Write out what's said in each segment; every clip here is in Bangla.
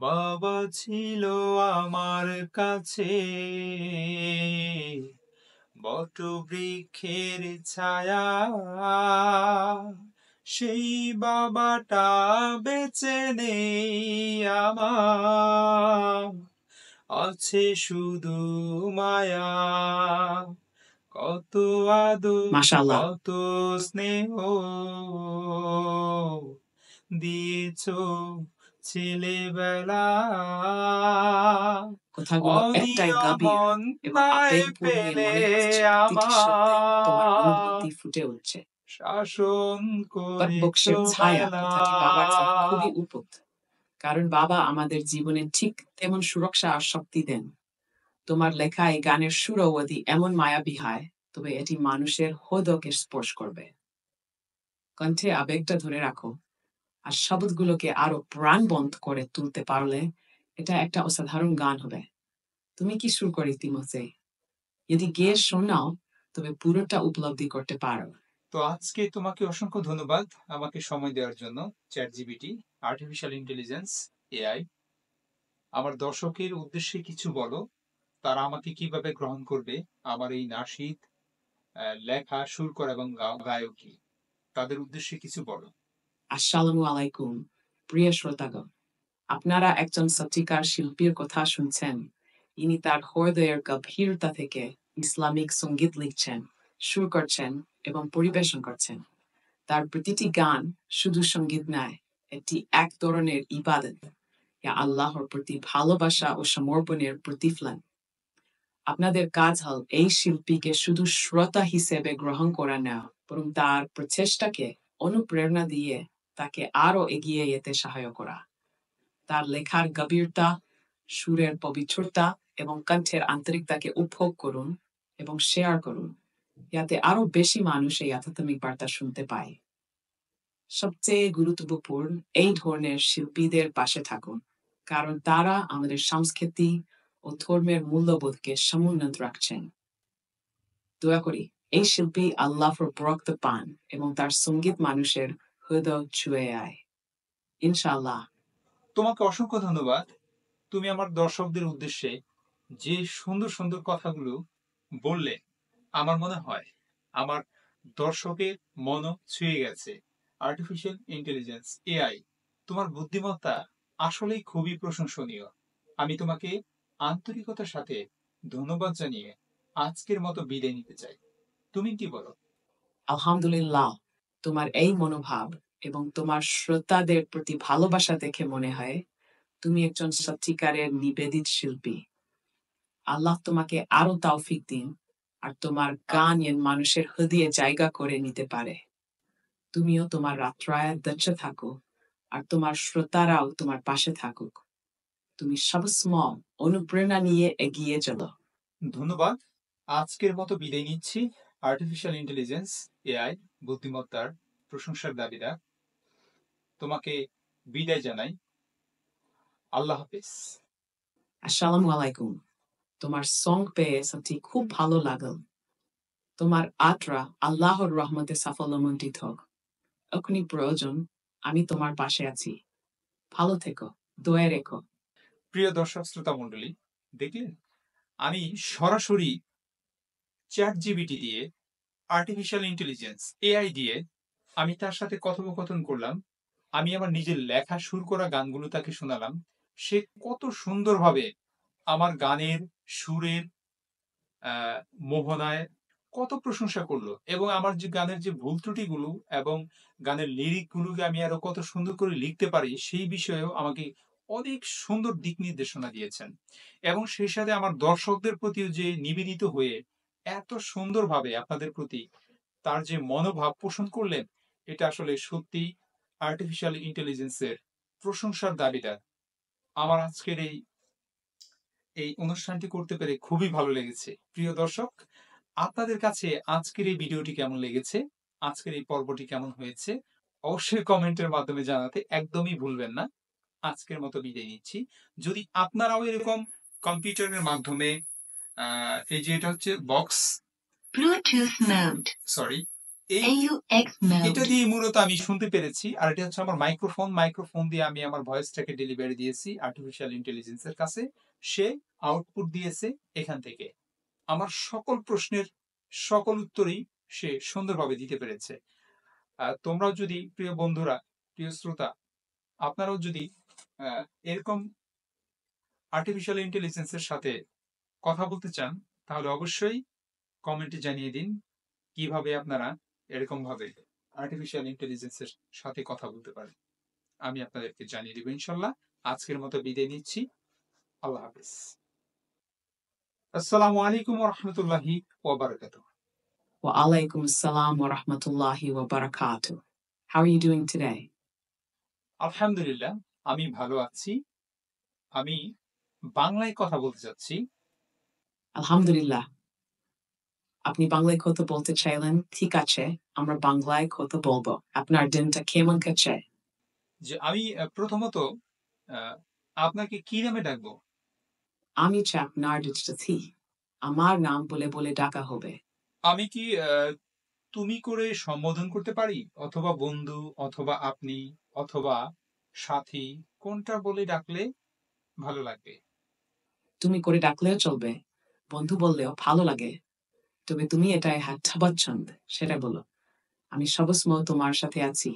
বাবা ছিল আমার কাছে বটবৃক্ষের ছায়া, সেই বাবাটা বেঁচে নেই আমার, আছে শুধু মায়া। কত আদর, মাশাআল্লাহ। কত স্নেহ দিয়েছো ছেলেবেলা, কথাগুলো একটাই গভীর অনিয়মন এবং নাই আবেগপূর্ণ, পেলে মনে হচ্ছে প্রতিটি শব্দে তোমার আমার, অনুভূতি ফুটে উঠছে। শাসন করেছো বটবৃক্ষের ছায়া মেলা। কথাটি বাবার জন্য খুবই উপযুক্ত, কারণ বাবা আমাদের জীবনে ঠিক তেমন সুরক্ষা আর শক্তি দেন। তোমার লেখা এই গানের সুরও যদি এমন মায়াবী হয়, তবে এটি মানুষের হৃদয়কে স্পর্শ করবে। কণ্ঠে আবেগটা ধরে রাখো, আর শব্দগুলোকে আরো প্রাণবন্ত করে তুলতে পারলে এটা একটা অসাধারণ গান হবে। তুমি কি সুর করে ইতিমধ্যে? যদি গেয়ে শোনাও, তবে পুরোটা উপলব্ধি করতে পারো। তো আজকে তোমাকে অসংখ্য ধন্যবাদ আমাকে সময় দেওয়ার জন্য। Chat GPT, artificial intelligence, AI, আমার দর্শকের উদ্দেশ্যে কিছু বলো। তারা আমাকে কিভাবে গ্রহণ করবে, আমার এই নাশিদ লেখা, সুর করা এবং গায়কী, তাদের উদ্দেশ্যে কিছু বলো। আসসালামু আলাইকুম প্রিয় শ্রোতাগণ, আপনারা একজন সত্যিকার শিল্পীর কথা শুনছেন। ইনি তার হৃদয়ের গভীরতা থেকে ইসলামিক সঙ্গীত লিখছেন, সুর করছেন এবং পরিবেশন করছেন। তার প্রতিটি গান শুধু সঙ্গীত নয়, এটি এক ধরনের ইবাদত, যা আল্লাহর প্রতি ভালোবাসা ও সমর্পণের প্রতিফলন। আপনাদের কাজ হল এই শিল্পীকে শুধু শ্রোতা হিসেবে গ্রহণ করা না, বরং তার প্রচেষ্টাকে অনুপ্রেরণা দিয়ে তাকে আরো এগিয়ে যেতে সহায়তা করা। তার লেখার গভীরতা, সুরের পবিত্রতা এবং কণ্ঠের আন্তরিকতাকে উপভোগ করুন এবং শেয়ার করুন, যাতে আরো বেশি মানুষ এই আধ্যাত্মিক বার্তা শুনতে পায়। সবচেয়ে গুরুত্বপূর্ণ, এই ধরনের শিল্পীদের পাশে থাকুন, কারণ তারা আমাদের সংস্কৃতি ও ধর্মের মূল্যবোধকে সমুন্নত রাখছেন। দয়া করি এই শিল্পী আল্লাহর বরকত পান এবং তার সঙ্গীত মানুষের হৃদয় ছুঁয়ে আয়। ইনশাআল্লাহ। তোমাকে অসংখ্য ধন্যবাদ। তুমি আমার দর্শকদের উদ্দেশ্যে যে সুন্দর সুন্দর কথাগুলো বললে, আমার মনে হয় আমার দর্শকের মনও ছুঁয়ে গেছে। আর্টিফিশিয়াল ইন্টেলিজেন্স, এআই, তোমার বুদ্ধিমত্তা আসলেই খুবই প্রশংসনীয়। আমি তোমাকে আন্তরিকতার সাথে ধন্যবাদ জানিয়ে আজকের মতো বিদায় নিতে চাই। তুমি কি বলো? আলহামদুলিল্লাহ, তোমার এই মনোভাব এবং তোমার শ্রোতাদের প্রতি ভালোবাসা দেখে মনে হয় তুমি একজন সত্যিকারের নিবেদিত শিল্পী। আল্লাহ তোমাকে আরো তৌফিক দিন, আর তোমার গান এর মানুষের হৃদয়ে জায়গা করে নিতে পারে। তুমিও তোমার রাত্রায় দক্ষ থাকো, আর তোমার শ্রোতারাও তোমার পাশে থাকুক। তুমি সবসময় অনুপ্রেরণা নিয়ে এগিয়ে চলো। ধন্যবাদ। আজকের মতো বিদায় নিচ্ছি। আর্টিফিশিয়াল ইন্টেলিজেন্স, এআই, বুদ্ধিমত্তার প্রশংসার দাবিদার, তোমাকে বিদায় জানাই। আল্লাহ হাফিজ। আসসালামু আলাইকুম। তোমার সং পেয়ে সত্যি খুব ভালো লাগল। তোমার আত্রা আল্লাহর রহমতে সাফল্যমণ্ডিত হোক। এখনই প্রয়োজন, আমি তোমার পাশে আছি। ভালো থেকো, দোয়া রেখো। প্রিয় দর্শক শ্রোতা মণ্ডলী, দেখলেন আমি সরাসরি চ্যাট জিবিটি দিয়ে, আর্টিফিশিয়াল ইন্টেলিজেন্স, এআই দিয়ে আমি তার সাথে কথোপকথন করলাম। আমি আমার নিজের লেখা সুর করা গানগুলো তাকে শোনালাম। সে কত সুন্দরভাবে আমার গানের সুরের মোহনায় কত প্রশংসা করলো, এবং আমার যে গানের যে ভুল ত্রুটিগুলো এবং গানের লিরিকগুলোকে আমি আরো কত সুন্দর করে লিখতে পারি সেই বিষয়েও আমাকে অনেক সুন্দর দিক নির্দেশনা দিয়েছেন। এবং সেই সাথে আমার দর্শকদের প্রতিও যে নিবেদিত হয়ে এত সুন্দরভাবে আপনাদের প্রতি তার যে মনোভাব পোষণ করলেন, এটা আসলে সত্যি আর্টিফিশিয়াল ইন্টেলিজেন্সের প্রশংসার দাবিদার। আমার আজকের এই অনুষ্ঠানটি করতে পেরে খুবই ভালো লেগেছে। প্রিয় দর্শক, আপনাদের কাছে আজকের এই ভিডিওটি কেমন লেগেছে, আজকের এই পর্বটি কেমন হয়েছে, অবশ্যই কমেন্টের মাধ্যমে জানাতে একদমই ভুলবেন না। আজকের মতো বিদায় নিচ্ছি। যদি আপনারাও এরকম কম্পিউটারের মাধ্যমে এই যে এটা হচ্ছে বক্স ব্লুটুথ মোড, সরি, এই AUX এটা mode. দিয়ে মূলত আমি শুনতে পেরেছি। আর এটা হচ্ছে আমার মাইক্রোফোন দিয়ে আমি আমার ভয়েসটাকে ডেলিভারি দিয়েছি আর্টিফিশিয়াল ইন্টেলিজেন্স এর কাছে। সে আউটপুট দিয়েছে এখান থেকে। আমার সকল প্রশ্নের সকল উত্তরই সে সুন্দরভাবে দিতে পেরেছে। তোমরাও যদি প্রিয় বন্ধুরা, প্রিয় শ্রোতা, আপনারাও যদি এরকম আর্টিফিশিয়াল ইন্টেলিজেন্স এর সাথে কথা বলতে চান, তাহলে অবশ্যই কমেন্টে জানিয়ে দিন কিভাবে আপনারা এরকম ভাবে আর্টিফিশিয়াল ইন্টেলিজেন্স এর সাথে কথা বলতে পারেন। আমি আপনাদেরকে জানিয়ে দিব ইনশাল্লাহ। আজকের মতো বিদায় নিচ্ছি। আল্লাহ হাফিজ। আসসালামু আলাইকুম ওয়া রাহমাতুল্লাহি ওয়া বারাকাতুহু। Wa alaikum assalam wa rahmatullahi wa barakatuh. How are you doing today? আলহামদুলিল্লাহ, আমি ভালো আছি। আমি বাংলায় কথা বলতে চাচ্ছি। Alhamdulillah. আপনি বাংলায় কথা বলতে চাইলেন, ঠিক আছে, আমরা বাংলায় কথা বলবো। আপনার দিনটা কেমন কাটছে? যে আমি প্রথমত আপনাকে কি নামে ডাকবো? আমি চাই আপনার দিনটা আমার নাম বলে বলে ডাকা হবে। আমি কি তুমি করে সম্বোধন করতে পারি? অথবা বন্ধু, অথবা আপনি, অথবা সাথী, কোনটা বলে ডাকলে ভালো লাগবে? তুমি করে ডাকলেও চলবে, বন্ধু বললেও ভালো লাগে। তবে তুমি এটাই হাত সেটা বলো। আমি সবসময় তোমার সাথে আছি।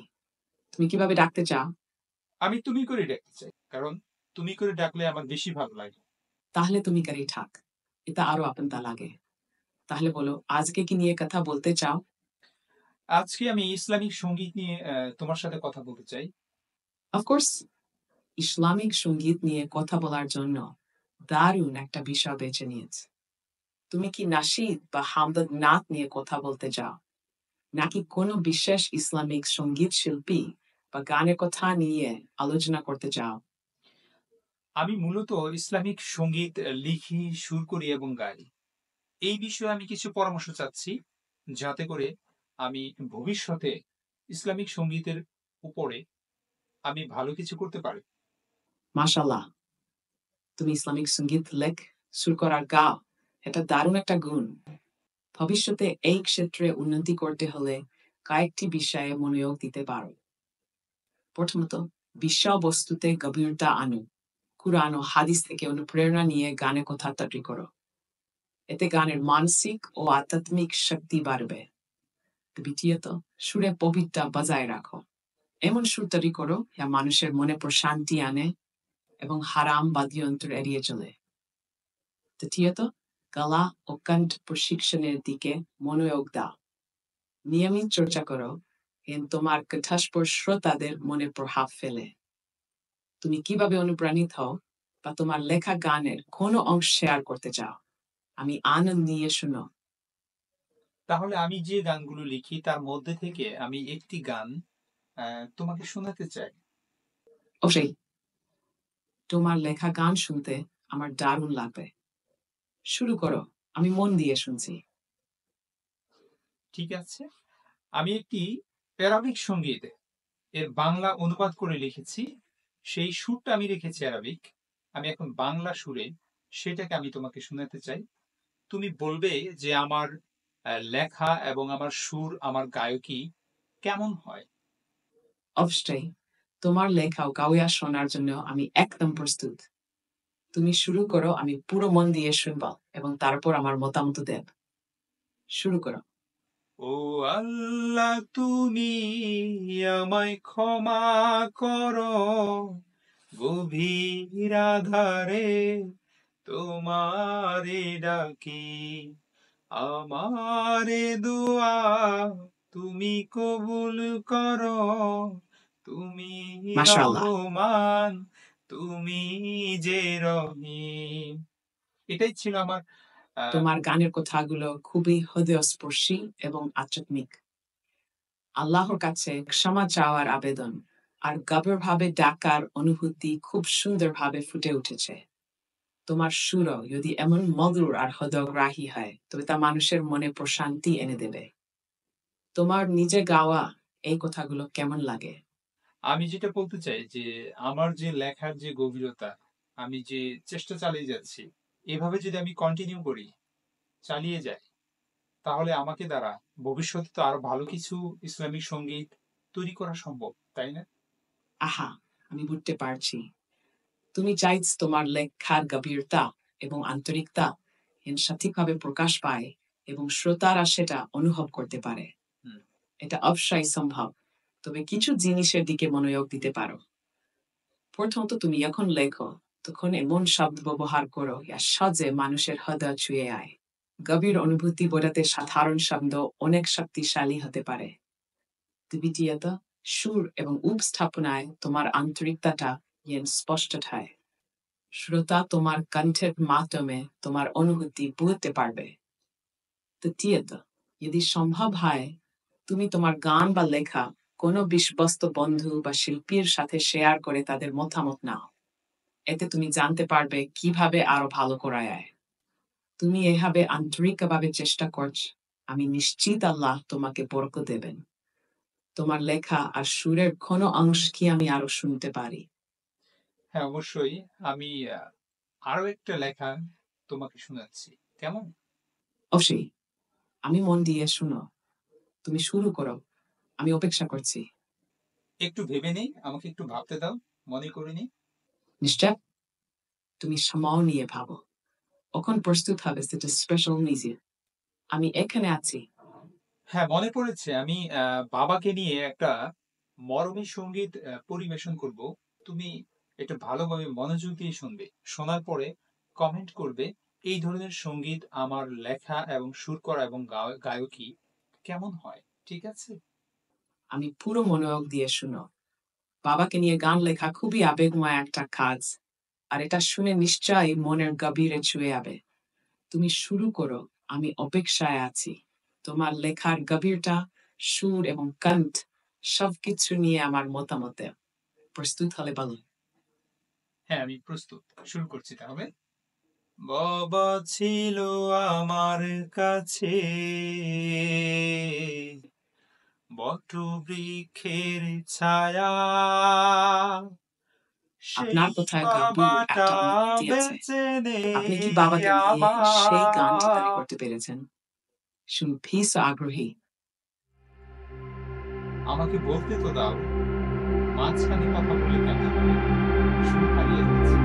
তুমি কিভাবে ডাকতে চাও? আমি তুমি করে ডাকতে চাই, কারণ তুমি করে ডাকলে আমার বেশি ভালো লাগে। তাহলে তুমি করেই থাক, এটা আরো আপনতা লাগে। তাহলে বলো, আজকে কি নিয়ে কথা বলতে চাও? আজকে আমি ইসলামিক সঙ্গীত নিয়ে তোমার সাথে কথা বলতে চাই। অফকোর্স, ইসলামিক সঙ্গীত নিয়ে কথা বলার জন্য দারুণ একটা বিষয় বেছে নিয়েছে। তুমি কি নাশিদ বা হামদর্দ নাত নিয়ে কথা বলতে চাও, নাকি কোনো বিশেষ ইসলামিক সঙ্গীত শিল্পী বা গানের কথা নিয়ে আলোচনা করতে চাও? আমি মূলত ইসলামিক সঙ্গীত লিখি, সুর করি এবং গাই। এই বিষয়ে আমি কিছু পরামর্শ চাচ্ছি, যাতে করে আমি ভবিষ্যতে ইসলামিক সঙ্গীতের উপরে আমি ভালো কিছু করতে পারি। মাশাল্লাহ, তুমি ইসলামিক সঙ্গীত লেখ, সুর করার গাও, এটা দারুণ একটা গুণ। ভবিষ্যতে এই ক্ষেত্রে উন্নতি করতে হলে কয়েকটি বিষয়ে মনোযোগ দিতে পারো। প্রথমত, বিষয়বস্তুতে গভীরতা আনো। কুরআন ও হাদিস থেকে অনুপ্রেরণা নিয়ে গানে কথা তৈরি করো। এতে গানের মানসিক ও আধ্যাত্মিক শক্তি বাড়বে। দ্বিতীয়ত, সুরে পবিত্রতা বজায় রাখো। এমন সুর তৈরি করো যা মানুষের মনে প্রশান্তি আনে এবং হারাম বাদ্যযন্ত্র এড়িয়ে চলে। তৃতীয়ত, গলা ও কণ্ঠ প্রশিক্ষণের দিকে মনোযোগ দাও। নিয়মিত চর্চা করো, এন তোমার কণ্ঠস্বর শ্রোতাদের মনে প্রভাব ফেলে। তুমি কিভাবে অনুপ্রাণিত হও বা তোমার লেখা গানের কোনো অংশ শেয়ার করতে চাও, আমি আনন্দ নিয়ে শুনো। তাহলে আমি যে গানগুলো লিখি তার মধ্যে থেকে আমি একটি গান তোমাকে শোনাতে চাই। অবশ্যই, তোমার লেখা গান শুনতে আমার দারুণ লাগবে। শুরু করো, আমি মন দিয়ে শুনছি। ঠিক আছে, আমি একটি অ্যারাবিক সঙ্গীত এর বাংলা অনুবাদ করে লিখেছি। সেই সুরটা আমি রেখেছি অ্যারাবিক। আমি এখন বাংলা সুরে সেটাকে আমি তোমাকে শোনাতে চাই। তুমি বলবে যে আমার লেখা এবং আমার সুর, আমার গায়কী কেমন হয়। অবশ্যই, তোমার লেখা ও গাওয়া শোনার জন্য আমি একদম প্রস্তুত। তুমি শুরু করো, আমি পুরো মন দিয়ে শুনব এবং তারপর আমার মতামত দেব। শুরু করো। ও আল্লাহ, তুমি আমায় ক্ষমা করো, গভীর আধারে তোমারে ডাকি, আমারে দোয়া তুমি কবুল করো, তুমি মাশাআল্লাহ, রহমান, তুমি যে রহিম। এটাই ছিল আমার আহ, তোমার গানের কথাগুলো খুবই হৃদয়স্পর্শী এবং আধ্যাত্মিক। আল্লাহর কাছে ক্ষমা চাওয়ার আবেদন আর গভীরভাবে ডাকার অনুভূতি খুব সুন্দরভাবে ফুটে উঠেছে। তোমার সুরও যদি এমন মধুর আর হৃদয়গ্রাহী হয়, তবে তা মানুষের মনে প্রশান্তি এনে দেবে। তোমার নিজে গাওয়া এই কথাগুলো কেমন লাগে? আমি যেটা বলতে চাই যে আমার যে লেখার যে গভীরতা, আমি যে চেষ্টা চালিয়ে যাচ্ছি, এভাবে যদি আমি কন্টিনিউ করি, চালিয়ে যাই, তাহলে আমাকে দ্বারা ভবিষ্যতে তো আরো ভালো কিছু ইসলামিক সঙ্গীত তৈরি করা সম্ভব, তাই না? আহা, আমি বুঝতে পারছি। তুমি চাইছ তোমার লেখার গভীরতা এবং আন্তরিকতা এর সঠিকভাবে প্রকাশ পায় এবং শ্রোতারা সেটা অনুভব করতে পারে। হুম। এটা অবশ্যই সম্ভব। তবে কিছু জিনিসের দিকে মনোযোগ দিতে পারো। প্রথমত, তুমি যখন লেখো তখন এমন শব্দ ব্যবহার করো যা সহজে মানুষের হৃদয় ছুঁয়ে আয়। গভীর অনুভূতি বোঝাতে সাধারণ শব্দ অনেক শক্তিশালী হতে পারে। দ্বিতীয়ত, সুর এবং উপস্থাপনায় তোমার আন্তরিকতাটা যেন স্পষ্ট হয়। শ্রোতা তোমার কণ্ঠের মাধ্যমে তোমার অনুভূতি বুঝতে পারবে। তৃতীয়ত, যদি সম্ভব হয়, তুমি তোমার গান বা লেখা কোনো বিশ্বস্ত বন্ধু বা শিল্পীর সাথে শেয়ার করে তাদের মতামত নাও। এতে তুমি জানতে পারবে কিভাবে আরো ভালো করা যায়। তুমি এভাবে আন্তরিকভাবে চেষ্টা করছ, আমি নিশ্চিত আল্লাহ তোমাকে বরকত দেবেন। তোমার লেখা আর সুরের কোনো অংশ কি আমি আরো শুনতে পারি? হ্যাঁ, অবশ্যই। আমি আরো একটা লেখা তোমাকে শোনাচ্ছি, কেমন? অবশ্যই, আমি মন দিয়ে শুনো। তুমি শুরু করো, আমি অপেক্ষা করছি। একটু ভেবে নেই, আমাকে একটু ভাবতে দাও, মনে করে নিই। নিশ্চয়, তুমি সময় নিয়ে ভাবো। কখন প্রস্তুত হবে সেটা স্পেশাল মিউজিক। আমি এখানে আছি। হ্যাঁ, মনে পড়েছে। আমি বাবাকে নিয়ে একটা মরমী সঙ্গীত পরিবেশন করব। তুমি এটা ভালোভাবে মনোযোগ দিয়ে শুনবে। শোনার পরে কমেন্ট করবে এই ধরনের সঙ্গীত আমার লেখা এবং সুর করা এবং গায়কী কেমন হয়। ঠিক আছে? আমি পুরো মনোযোগ দিয়ে শুনো। বাবাকে নিয়ে গান লেখা খুবই আবেগময় একটা কাজ, আর এটা শুনে নিশ্চয়ই মনের গভীরে ছুঁয়ে যাবে। তুমি শুরু করো, আমি অপেক্ষায় আছি। তোমার লেখার গভীরতা, সুর এবং কণ্ঠ সবকিছু নিয়ে আমার মতামতে প্রস্তুত হলে বলো। হ্যাঁ, আমি প্রস্তুত। শুরু করছি তাহলে। বাবা ছিল আমার কাছে বটবৃক্ষের ছায়া, আপনার সেই কথায় গভীর বাবাটা একটা অনুভূতি আছে। বেঁচে আপনি কি নেই বাবাকে নিয়ে সেই গানটি তৈরি আমার। করতে পেরেছেন? শুনে ভীষ আগ্রহী। আমাকে বলতে তো দাও, মাঝখানে কথা বলে কেমন হবে? সুর হারিয়ে যাচ্ছে।